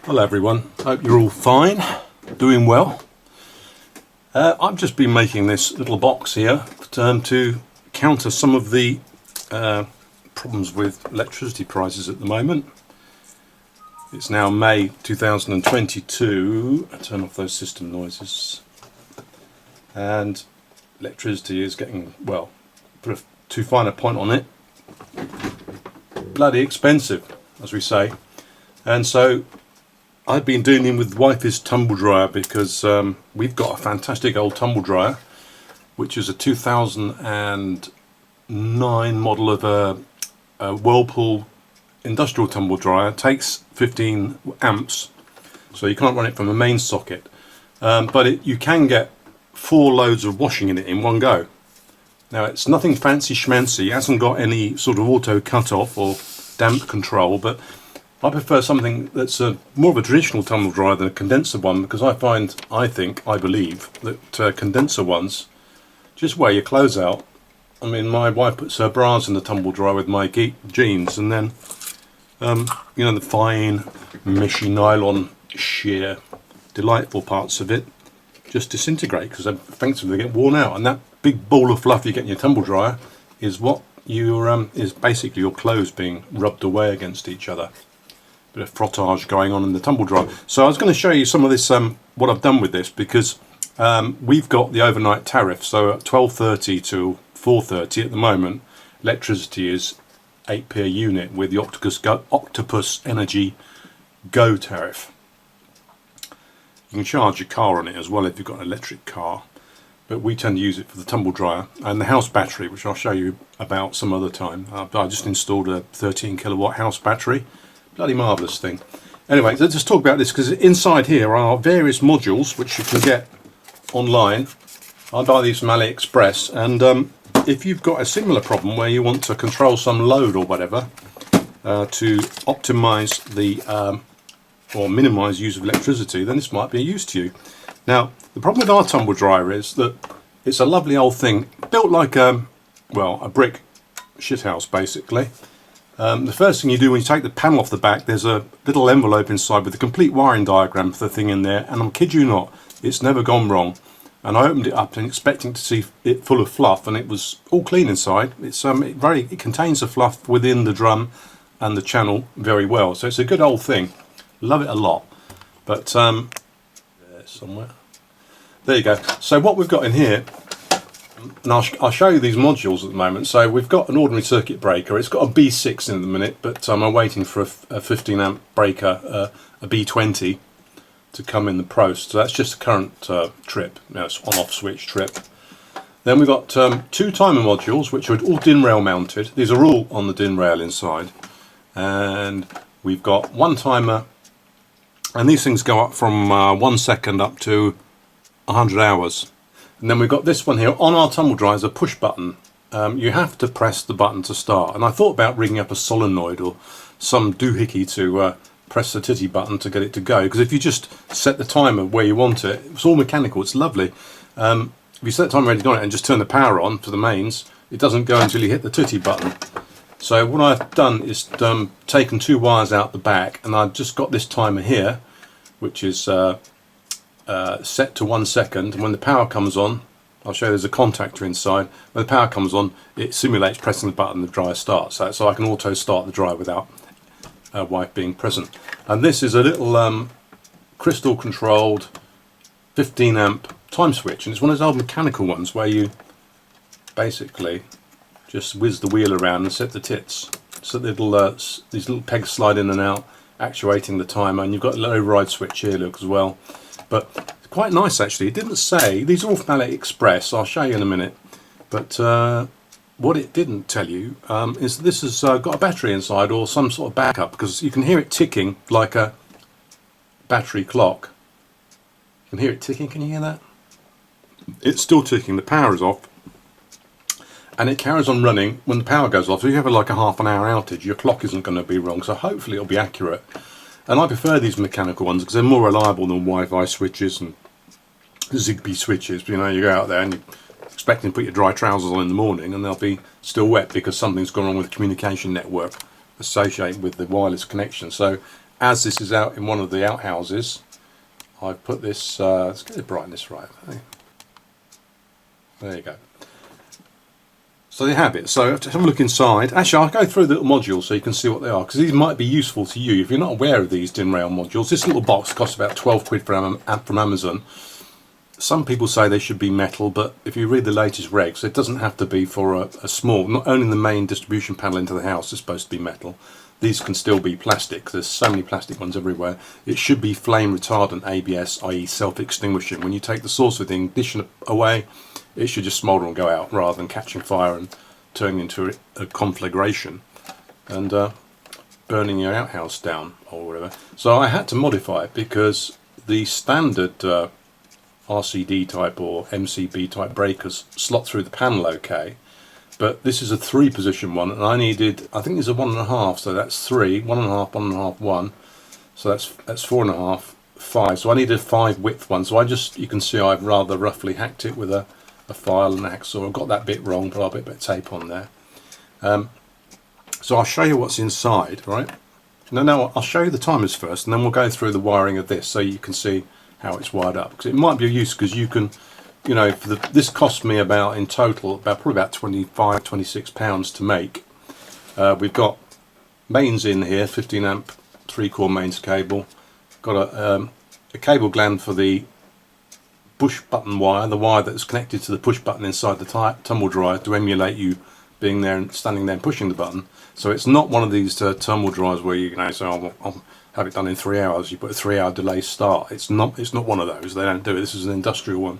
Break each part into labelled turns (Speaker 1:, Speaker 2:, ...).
Speaker 1: Hello everyone, hope you're all fine, doing well. I've just been making this little box here to counter some of the problems with electricity prices at the moment. It's now May 2022, I turn off those system noises, and electricity is getting, well, put a too fine a point on it, bloody expensive, as we say. And so I've been dealing with wifey's tumble dryer because we've got a fantastic old tumble dryer, which is a 2009 model of a Whirlpool industrial tumble dryer. It takes 15 amps, so you can't run it from a main socket, but you can get 4 loads of washing in it in one go. Now it's nothing fancy schmancy, it hasn't got any sort of auto cut off or damp control, but I prefer something that's more of a traditional tumble dryer than a condenser one, because I believe that condenser ones just wear your clothes out. I mean, my wife puts her bras in the tumble dryer with my jeans, and then you know, the fine meshy nylon sheer delightful parts of it just disintegrate because effectively they get worn out, and that big ball of fluff you get in your tumble dryer is what is basically your clothes being rubbed away against each other. Bit of frottage going on in the tumble dryer. So I was going to show you some of this, what I've done with this, because we've got the overnight tariff. So at 12:30 to 4:30 at the moment, electricity is 8p a unit with the Octopus Energy Go tariff. You can charge your car on it as well if you've got an electric car, but we tend to use it for the tumble dryer and the house battery, which I'll show you about some other time. I just installed a 13 kilowatt house battery. Bloody marvellous thing. Anyway, let's just talk about this, because inside here are various modules which you can get online. I buy these from AliExpress, and if you've got a similar problem where you want to control some load or whatever to optimize the or minimize use of electricity, then this might be of use to you. Now, the problem with our tumble dryer is that it's a lovely old thing, built like well, a brick shithouse basically. The first thing you do when you take the panel off the back, there's a little envelope inside with a complete wiring diagram for the thing in there, and I kid you not, it's never gone wrong. And I opened it up and expecting to see it full of fluff, and it was all clean inside. It contains the fluff within the drum and the channel very well, so it's a good old thing. Love it a lot. But somewhere there you go. So what we've got in here, and I'll show you these modules at the moment. So we've got an ordinary circuit breaker. It's got a B6 in at the minute, but I'm waiting for a 15 amp breaker, a B20, to come in the post. So that's just a current trip. Now it's on-off switch trip. Then we've got 2 timer modules, which are all DIN rail mounted. These are all on the DIN rail inside. And we've got 1 timer, and these things go up from 1 second up to 100 hours. And then we've got this one here on our tumble dryer, is a push button. You have to press the button to start, and I thought about rigging up a solenoid or some doohickey to press the titty button to get it to go, because if you just set the timer where you want it, it's all mechanical, it's lovely. If you set the timer ready on it and just turn the power on for the mains, it doesn't go until you hit the titty button. So what I've done is taken 2 wires out the back, and I've just got this timer here, which is set to 1 second, and when the power comes on, I'll show you there's a contactor inside. When the power comes on, it simulates pressing the button, the dryer starts. So I can auto start the dryer without wife being present. And this is a little crystal controlled 15 amp time switch, and it's one of those old mechanical ones where you basically just whiz the wheel around and set the tits. So these little pegs slide in and out, actuating the timer, and you've got an override switch here, look, as well. But it's quite nice actually. It didn't say, these are all from AliExpress, I'll show you in a minute, but what it didn't tell you is this has got a battery inside or some sort of backup, because you can hear it ticking like a battery clock. You can hear it ticking, can you hear that? It's still ticking, the power is off, and it carries on running when the power goes off. So if you have like a half an hour outage, your clock isn't going to be wrong, so hopefully it'll be accurate. And I prefer these mechanical ones because they're more reliable than Wi-Fi switches and Zigbee switches. You know, you go out there and you're expecting to put your dry trousers on in the morning and they'll be still wet because something's gone wrong with the communication network associated with the wireless connection. So as this is out in one of the outhouses, I've put this, let's get the brightness right. There you go. So you have it. So to have a look inside, actually I'll go through the little modules so you can see what they are, because these might be useful to you if you're not aware of these DIN rail modules. This little box costs about 12 quid from Amazon. Some people say they should be metal, but if you read the latest regs, it doesn't have to be for a small, not only the main distribution panel into the house is supposed to be metal. These can still be plastic. There's so many plastic ones everywhere. It should be flame retardant ABS, i.e. self-extinguishing. When you take the source of the ignition away, it should just smoulder and go out rather than catching fire and turning into a conflagration and burning your outhouse down or whatever. So I had to modify it because the standard RCD type or MCB type breakers slot through the panel okay, but this is a 3-position one, and I needed, I think there's a 1.5, so that's 3, 1.5, 1.5, 1, so that's 4.5, 5. So I needed a 5 width one. So I just, you can see I've rather roughly hacked it with a file and a hacksaw. I've got that bit wrong, but I'll put a bit of tape on there. So I'll show you what's inside, right? No, I'll show you the timers first, and then we'll go through the wiring of this so you can see how it's wired up. Because it might be of use, because you can, you know, this cost me about, in total, probably about 25, 26 pounds to make. We've got mains in here, 15 amp 3-core mains cable. Got a cable gland for the push button wire, the wire that's connected to the push button inside the tumble dryer to emulate you being there and standing there and pushing the button. So it's not one of these tumble dryers where you can say, oh, I'll have it done in 3 hours. You put a 3-hour delay start. It's not one of those. They don't do it. This is an industrial one.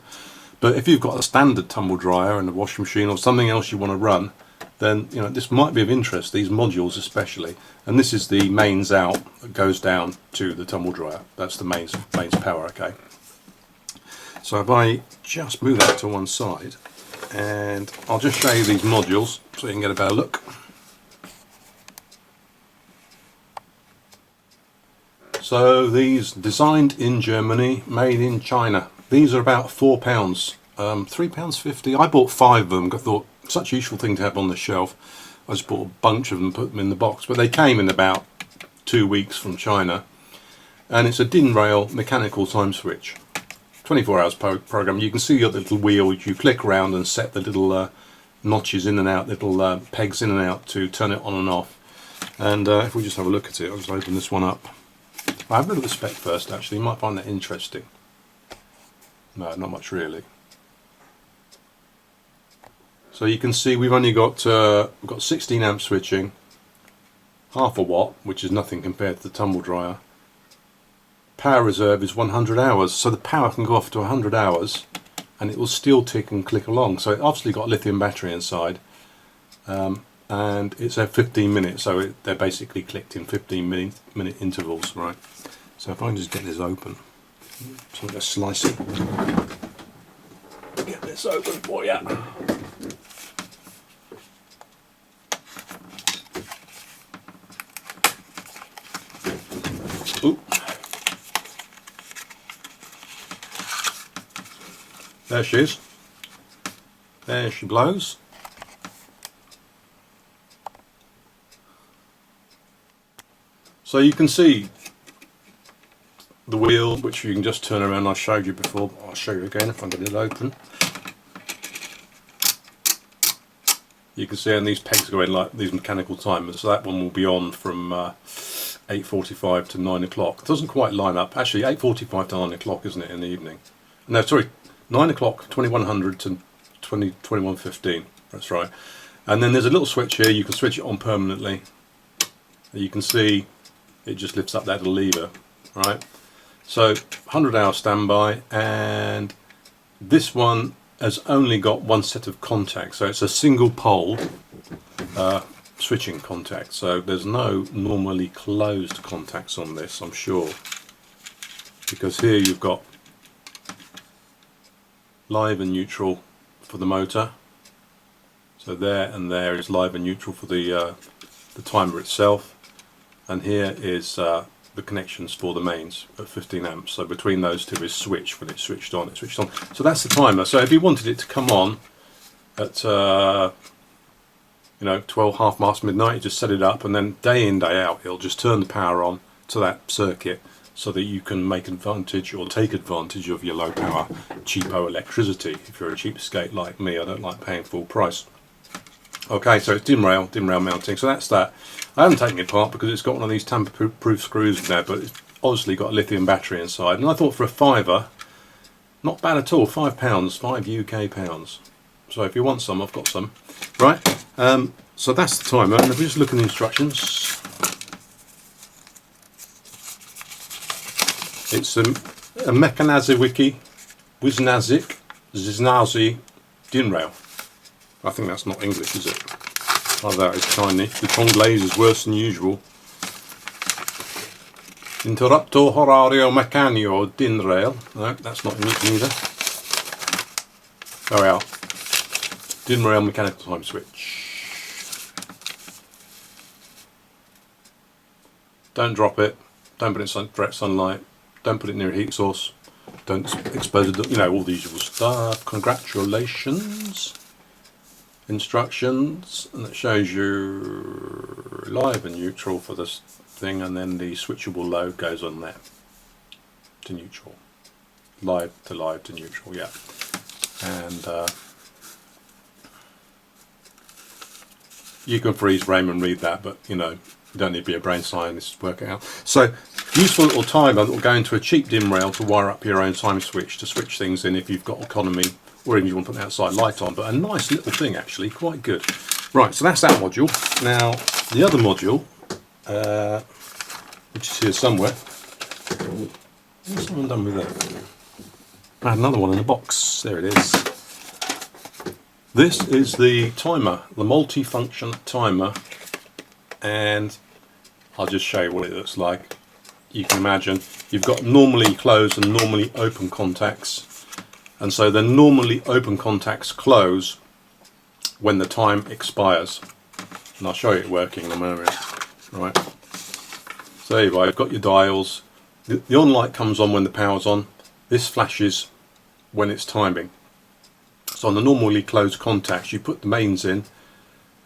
Speaker 1: But if you've got a standard tumble dryer and a washing machine or something else you want to run, then you know this might be of interest. These modules especially. And this is the mains out that goes down to the tumble dryer. That's the mains power. Okay. So if I just move that to one side, and I'll just show you these modules so you can get a better look. So these designed in Germany, made in China. These are about £4, £3.50. I bought 5 of them. I thought such a useful thing to have on the shelf. I just bought a bunch of them, put them in the box. But they came in about 2 weeks from China, and it's a DIN rail mechanical time switch. 24 hours program. You can see the little wheel. You click around and set the little notches in and out, little pegs in and out to turn it on and off. And if we just have a look at it, I'll just open this one up. I have a look at the spec first. Actually, you might find that interesting. No, not much really. So you can see we've only got 16 amp switching, half a watt, which is nothing compared to the tumble dryer. Power reserve is 100 hours, so the power can go off to 100 hours and it will still tick and click along. So it obviously got a lithium battery inside, and it's at 15 minutes, so they're basically clicked in 15-minute intervals, right? So if I can just get this open, so let's slice it. Get this open for you. Ooh. There she is. There she blows. So you can see the wheel, which you can just turn around. I showed you before, but I'll show you again if I get it open. You can see, and these pegs go in like these mechanical timers. So that one will be on from 8:45 to 9 o'clock. It doesn't quite line up. Actually, 8:45 to 9 o'clock, isn't it, in the evening? No, sorry, 9 o'clock, 2100 to 21:15. That's right. And then there's a little switch here. You can switch it on permanently. You can see it just lifts up that little lever, right? So 100-hour standby, and this one has only got one set of contacts, so it's a single pole switching contact. So there's no normally closed contacts on this, I'm sure, because here you've got live and neutral for the motor. So there and there is live and neutral for the timer itself, and here is the connections for the mains at 15 amps. So between those two is switch. When it's switched on, it's switched on. So that's the timer. So if you wanted it to come on at 12, half past midnight, you just set it up, and then day in, day out, it'll just turn the power on to that circuit so that you can make advantage or take advantage of your low power cheapo electricity. If you're a cheapskate like me, I don't like paying full price. Okay, so it's DIN rail mounting, so that's that. I haven't taken it apart because it's got one of these tamper-proof screws in there, but it's obviously got a lithium battery inside. And I thought for a £5, not bad at all, £5, 5 UK pounds. So if you want some, I've got some. Right, so that's the timer, and if we just look at the instructions, it's a Mechanazi Wisnazi DIN rail. I think that's not English, is it? Oh, that is Chinese. The Congolese is worse than usual. Interruptor horario meccanio DIN rail. No, that's not English either. There we are. DIN rail mechanical time switch. Don't drop it. Don't put it in direct sunlight. Don't put it near a heat source. Don't expose it. You know, all the usual stuff. Congratulations. Instructions, and it shows you live and neutral for this thing, and then the switchable low goes on there to neutral, live to neutral, yeah. And you can freeze frame and read that, but you know, you don't need to be a brain scientist to work it out. So useful little timer that will go into a cheap DIN rail to wire up your own time switch to switch things in if you've got economy, or even you want to put an outside light on, but a nice little thing actually, quite good. Right, so that's that module. Now, the other module, which is here somewhere, what's someone done with that? I had another one in the box, there it is. This is the timer, the multi-function timer, and I'll just show you what it looks like. You can imagine, you've got normally closed and normally open contacts. And so the normally open contacts close when the time expires. And I'll show you it working in a moment. Right. So there you go, you've got your dials. The on light comes on when the power's on. This flashes when it's timing. So on the normally closed contacts, you put the mains in,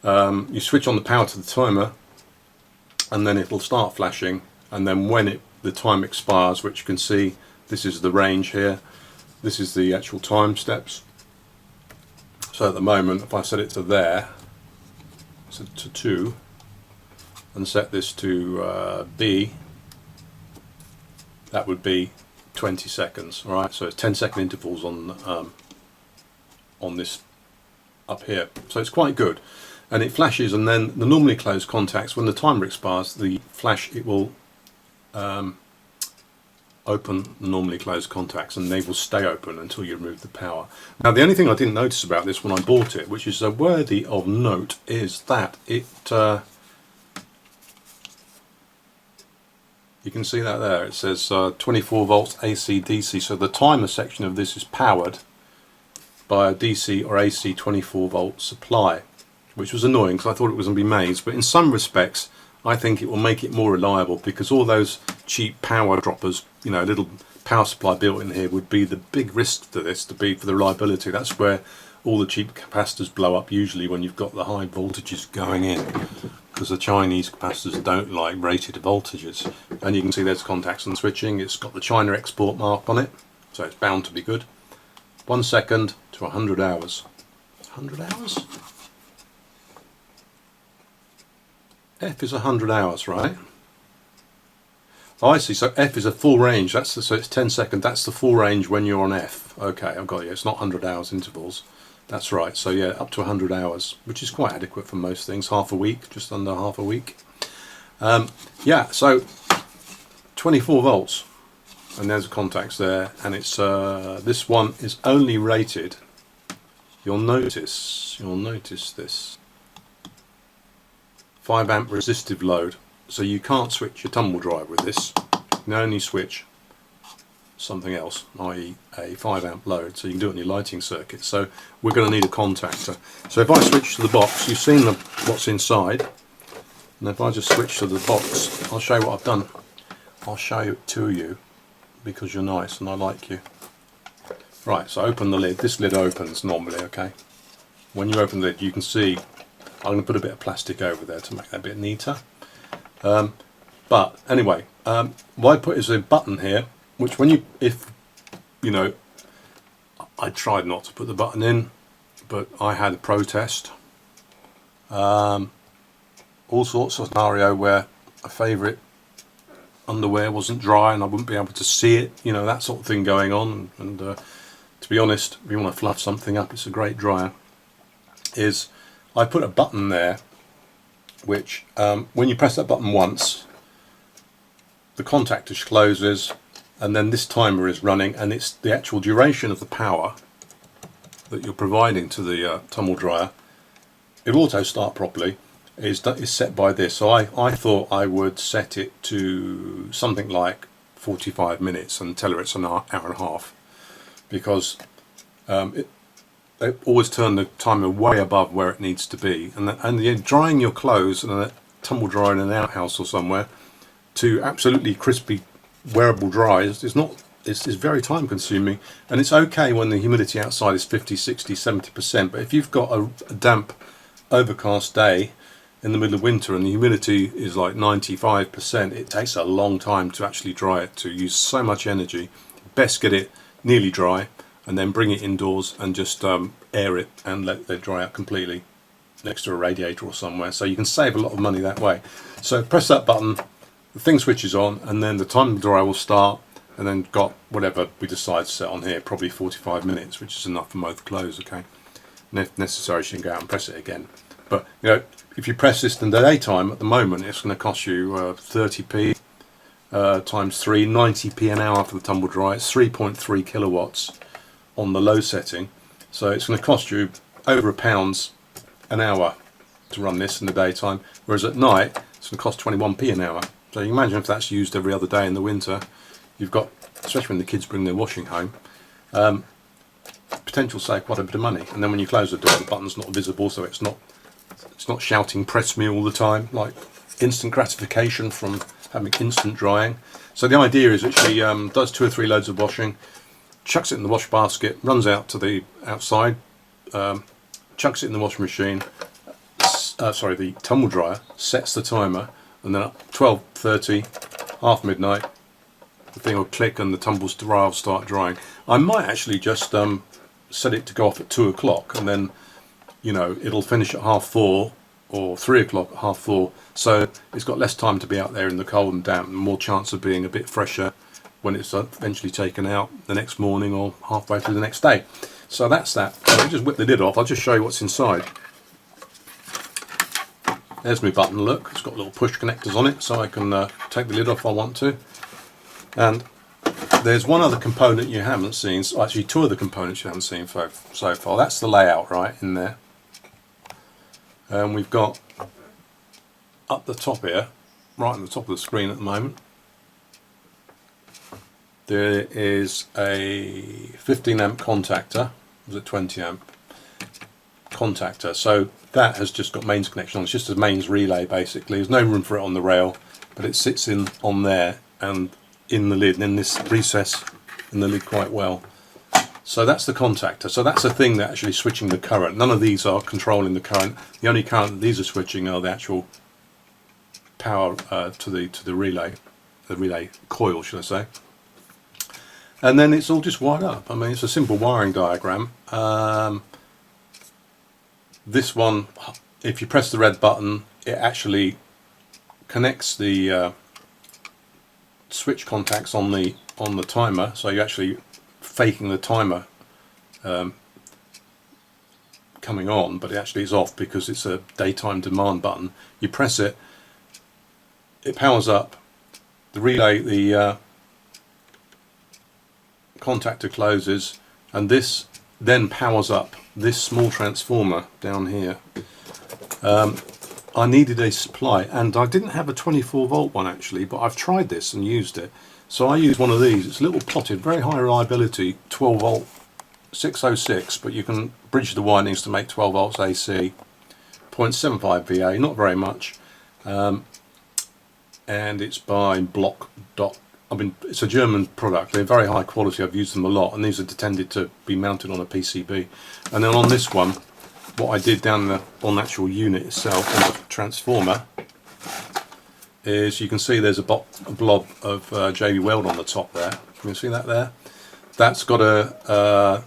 Speaker 1: you switch on the power to the timer, and then it'll start flashing. And then when the time expires, which you can see, this is the range here. This is the actual time steps. So at the moment, if I set it to there, set it to 2, and set this to B, that would be 20 seconds. All right, so it's 10-second intervals on this up here. So it's quite good, and it flashes. And then the normally closed contacts, when the timer expires, the flash it will open the normally closed contacts, and they will stay open until you remove the power. Now, the only thing I didn't notice about this when I bought it, which is worthy of note, is that it you can see that there, it says 24 volts AC DC, so the timer section of this is powered by a DC or AC 24 volt supply, which was annoying because I thought it was going to be mains, but in some respects I think it will make it more reliable, because all those cheap power droppers, you know, little power supply built in here, would be the big risk to this, to be for the reliability. That's where all the cheap capacitors blow up usually, when you've got the high voltages going in, because the Chinese capacitors don't like rated voltages. And you can see there's contacts and switching. It's got the China export mark on it, so it's bound to be good. 1 second to 100 hours. 100 hours? F is 100 hours, right? Oh, I see. So F is a full range. So it's 10 seconds. That's the full range when you're on F. Okay, I've got you. It's not 100 hours intervals. That's right. So yeah, up to 100 hours, which is quite adequate for most things. Half a week, just under half a week. Yeah. So 24 volts, and there's the contacts there, and it's this one is only rated. You'll notice this. 5 amp resistive load, so you can't switch your tumble dryer with this. You can only switch something else, i.e. a 5 amp load, so you can do it on your lighting circuit. So we're going to need a contactor. So if I switch to the box, you've seen what's inside, and if I just switch to the box, I'll show you what I've done. I'll show it to you because you're nice and I like you. Right, so open the lid. This lid opens normally, okay? When you open the lid, you can see I'm going to put a bit of plastic over there to make that a bit neater. But anyway, what I put is a button here, which when you, if you know, I tried not to put the button in, but I had a protest. All sorts of scenario where a favourite underwear wasn't dry and I wouldn't be able to see it, you know, that sort of thing going on. And to be honest, if you want to fluff something up, it's a great dryer. Is I put a button there, which when you press that button once, the contactor closes, and then this timer is running, and it's the actual duration of the power that you're providing to the tumble dryer. It auto start properly is set by this. So I thought I would set it to something like 45 minutes and tell her it's an hour and a half, because they always turn the timer way above where it needs to be. And you're drying your clothes in a tumble dryer in an outhouse or somewhere to absolutely crispy wearable dries it's very time consuming. And it's okay when the humidity outside is 50, 60, 70%, but if you've got a damp overcast day in the middle of winter and the humidity is like 95%, it takes a long time to actually dry it, to use so much energy. Best get it nearly dry and then bring it indoors and just air it and let it dry out completely next to a radiator or somewhere, so you can save a lot of money that way. So press that button, the thing switches on, and then the time dryer will start, and then got whatever we decide to set on here, probably 45 minutes, which is enough for most clothes, okay? And if necessary, you can go out and press it again. But you know, if you press this in the daytime, at the moment it's going to cost you 30p times 3, 90p an hour for the tumble dryer. It's 3.3 kilowatts on the low setting, so it's going to cost you over £1 an hour to run this in the daytime, whereas at night it's going to cost 21p an hour. So you can imagine if that's used every other day in the winter, you've got, especially when the kids bring their washing home, potential save quite a bit of money. And then when you close the door, the button's not visible, so it's not shouting press me all the time, like instant gratification from having instant drying. So the idea is that she does 2 or 3 loads of washing, chucks it in the wash basket, runs out to the outside, chucks it in the washing machine, the tumble dryer, sets the timer, and then at 12:30, half midnight, the thing will click and the tumble dryer will start drying. I might actually just set it to go off at 2 o'clock, and then, you know, it'll finish at 4:30 or 3 o'clock at 4:30, so it's got less time to be out there in the cold and damp, and more chance of being a bit fresher when it's eventually taken out the next morning or halfway through the next day. So that's that. So I'll just whip the lid off. I'll just show you what's inside. There's my button, look, it's got little push connectors on it, so I can take the lid off if I want to. And there's one other component you haven't seen, actually 2 other components you haven't seen so far. That's the layout right in there. And we've got up the top here, right on the top of the screen at the moment, there is a 15 amp contactor, was it 20 amp contactor, so that has just got mains connection on. It's just a mains relay basically. There's no room for it on the rail, but it sits on there and in the lid, and in this recess in the lid quite well. So that's the contactor. So that's the thing that actually switching the current. None of these are controlling the current. The only current that these are switching are the actual power to the relay coil, should I say. And then it's all just wired up. I mean, it's a simple wiring diagram. This one, if you press the red button, it actually connects the switch contacts on the timer, so you're actually faking the timer coming on, but it actually is off because it's a daytime demand button. You press it, it powers up the relay, the contactor closes, and this then powers up this small transformer down here. I needed a supply, and I didn't have a 24 volt one actually, but I've tried this and used it. So I used one of these. It's a little potted, very high reliability, 12 volt 606, but you can bridge the windings to make 12 volts AC, 0.75 VA, not very much, and it's by Block. I mean, it's a German product. They're very high quality. I've used them a lot, and these are intended to be mounted on a PCB. And then on this one, what I did down on the actual unit itself, on the transformer, is you can see there's a blob of JB Weld on the top there. You can see that there. That's got a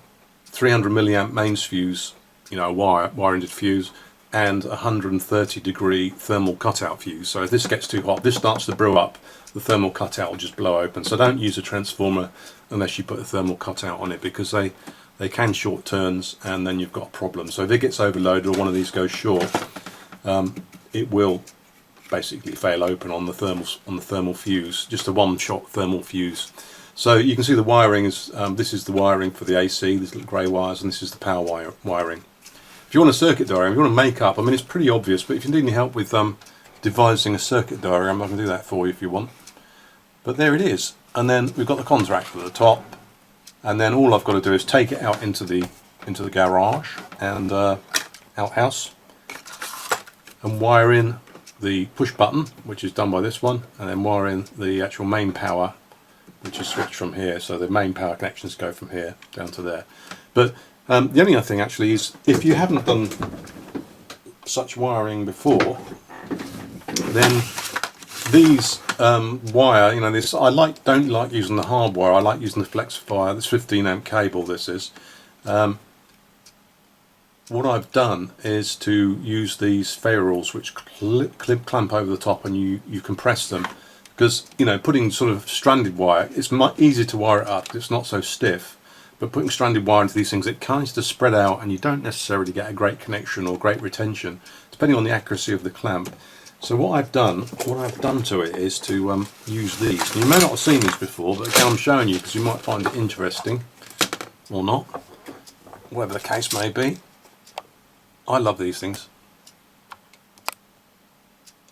Speaker 1: 300 milliamp mains fuse, you know, wire-ended fuse, and a 130 degree thermal cutout fuse. So if this gets too hot, this starts to brew up, the thermal cutout will just blow open. So don't use a transformer unless you put a thermal cutout on it, because they can short turns and then you've got a problem. So if it gets overloaded or one of these goes short, it will basically fail open on the thermal fuse, just a one-shot thermal fuse. So you can see the wiring is, this is the wiring for the AC, these little grey wires, and this is the power wiring. If you want a circuit diagram, if you want to make up, I mean it's pretty obvious, but if you need any help with devising a circuit diagram, I can do that for you if you want. But there it is, and then we've got the contactor at the top, and then all I've got to do is take it out into the garage and outhouse, and wire in the push button, which is done by this one, and then wire in the actual main power, which is switched from here. So the main power connections go from here down to there. But the only other thing actually is, if you haven't done such wiring before, then these wire, you know, this I don't like using the hard wire. I like using the flexifier. This 15 amp cable. This is. What I've done is to use these ferrules which clamp over the top, and you compress them, because, you know, putting sort of stranded wire, it's easier to wire it up because it's not so stiff. But putting stranded wire into these things, it kinds of spread out, and you don't necessarily get a great connection or great retention, depending on the accuracy of the clamp. So what I've done to it is to use these. And you may not have seen these before, but again I'm showing you because you might find it interesting, or not, whatever the case may be. I love these things.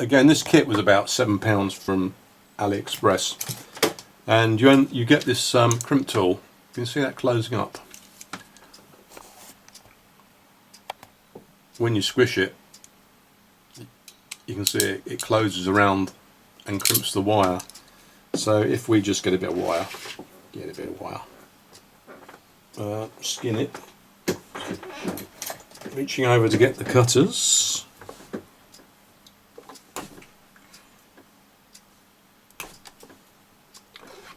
Speaker 1: Again, this kit was about £7 from AliExpress, and you get this crimp tool. You can see that closing up. When you squish it, you can see it closes around and crimps the wire. So if we just get a bit of wire, skin it, reaching over to get the cutters.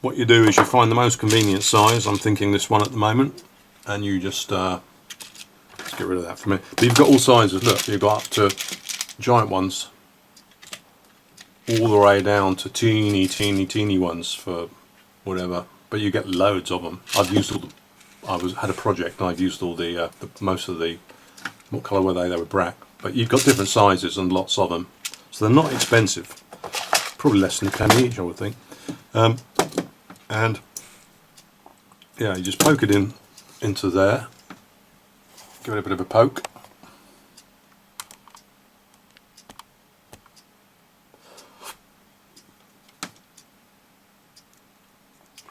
Speaker 1: What you do is you find the most convenient size. I'm thinking this one at the moment, and you just let's get rid of that for me. But you've got all sizes. Look, you've got up to giant ones, all the way down to teeny ones for whatever. But you get loads of them. I've used all the. Had a project and I've used all the most of the. What colour were they? They were black. But you've got different sizes and lots of them, so they're not expensive. Probably less than a penny each, I would think. And yeah, you just poke it into there, give it a bit of a poke,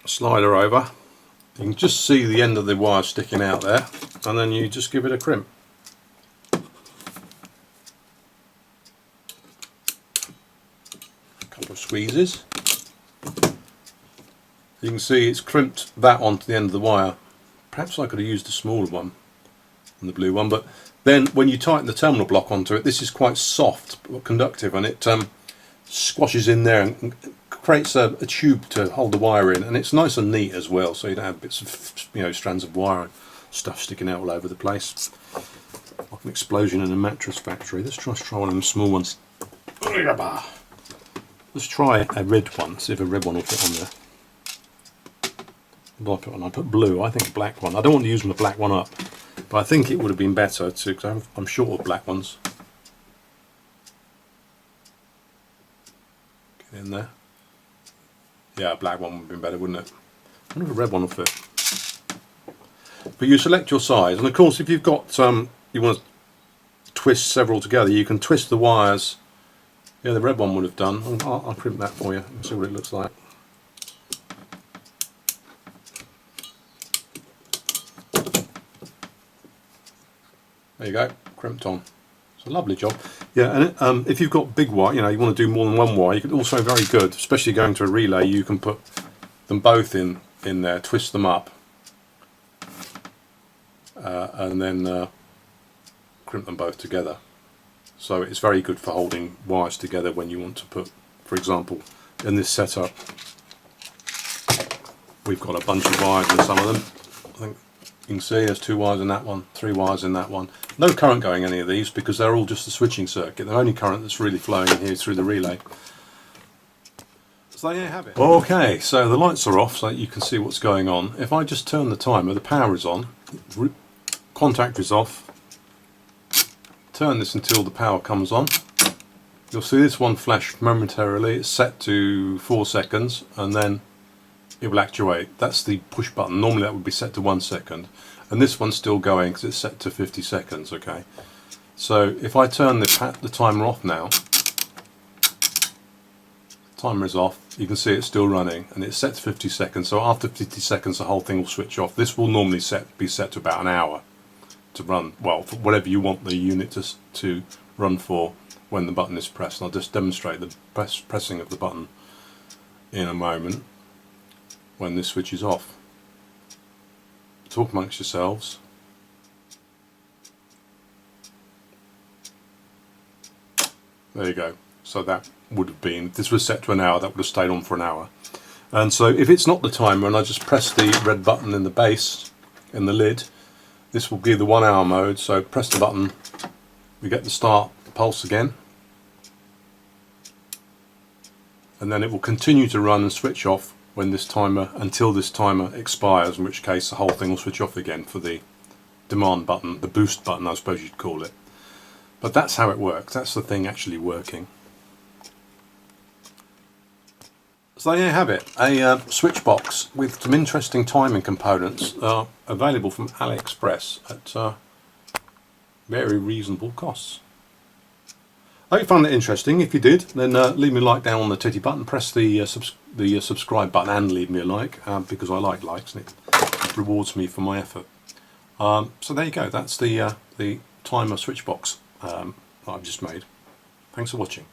Speaker 1: slide her over. You can just see the end of the wire sticking out there, and then you just give it a crimp. A couple of squeezes. You can see it's crimped that onto the end of the wire. Perhaps I could have used a smaller one than the blue one, but then when you tighten the terminal block onto it, this is quite soft but conductive, and it squashes in there and creates a tube to hold the wire in, and it's nice and neat as well, so you don't have bits of, you know, strands of wire and stuff sticking out all over the place. Like an explosion in a mattress factory. Let's try one of them small ones. Let's try a red one, see if a red one will fit on there. I put blue. I think a black one. I don't want to use the black one up, but I think it would have been better to, because I'm short of black ones. Get in there. Yeah, a black one would have been better, wouldn't it? I wonder if a red one will fit. But you select your size, and of course if you've got you want to twist several together, you can twist the wires. Yeah, the red one would have done. I'll crimp that for you and see what it looks like. There you go, crimped on. It's a lovely job. Yeah, and if you've got big wire, you know, you want to do more than one wire, you can also, very good, especially going to a relay, you can put them both in there, twist them up, and then crimp them both together. So it's very good for holding wires together when you want to put, for example, in this setup, we've got a bunch of wires in some of them. I think you can see there's 2 wires in that one, 3 wires in that one. No current going in any of these because they're all just a switching circuit. The only current that's really flowing in here is through the relay. So there you have it. Okay, so the lights are off so you can see what's going on. If I just turn the timer, the power is on, contact is off, turn this until the power comes on. You'll see this one flash momentarily. It's set to 4 seconds and then it will actuate. That's the push button. Normally that would be set to 1 second. And this one's still going because it's set to 50 seconds, okay? So if I turn the timer off now, timer is off, you can see it's still running and it's set to 50 seconds. So after 50 seconds the whole thing will switch off. This will normally be set to about an hour to run, well, for whatever you want the unit to run for when the button is pressed. And I'll just demonstrate the pressing of the button in a moment when this switches off. Talk amongst yourselves. There you go. So that would have been, if this was set to an hour, that would have stayed on for an hour. And so if it's not the timer and I just press the red button in the base, in the lid, this will be the 1 hour mode. So press the button, we get the start pulse again. And then it will continue to run and switch off when this timer, until this timer expires, in which case the whole thing will switch off again for the demand button, the boost button I suppose you'd call it. But that's how it works, that's the thing actually working. So there you have it, a switch box with some interesting timing components available from AliExpress at very reasonable costs. I hope you found it interesting. If you did, then leave me a like down on the titty button, press the subscribe button and leave me a like because I like likes and it rewards me for my effort. So there you go, that's the timer switch box that I've just made. Thanks for watching.